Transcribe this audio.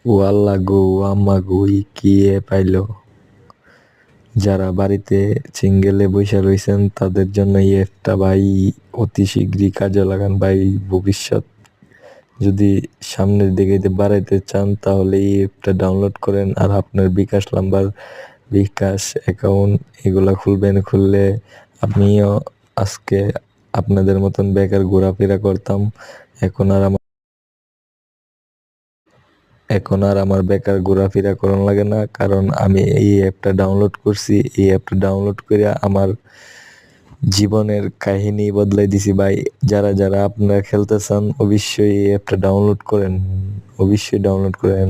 ও আল্লাহ গো, আম্মা গো, কি পাইলো! যারা বাড়িতে সিঙ্গেলে বসে রয়েছেন তাদের জন্য এই অ্যাপটা ভাই অতি শীঘ্রই কাজে লাগান ভাই। ভবিষ্যৎ যদি সামনের দিকে বাড়াইতে চান তাহলে এই অ্যাপটা ডাউনলোড করেন, আর আপনার বিকাশ নাম্বার, বিকাশ অ্যাকাউন্ট এগুলা খুলবেন। খুললে আমিও আজকে আপনাদের মতন বেকার ঘোরাফেরা করতাম। এখন আর আমার বেকার ঘোরাফেরা করন লাগে না, কারণ আমি এই অ্যাপটা ডাউনলোড করছি। এই অ্যাপটা ডাউনলোড করে আমার জীবনের কাহিনী বদলাই দিছি ভাই। যারা যারা আপনারা খেলতে চান অবশ্যই এই অ্যাপটা ডাউনলোড করেন, অবশ্যই ডাউনলোড করেন।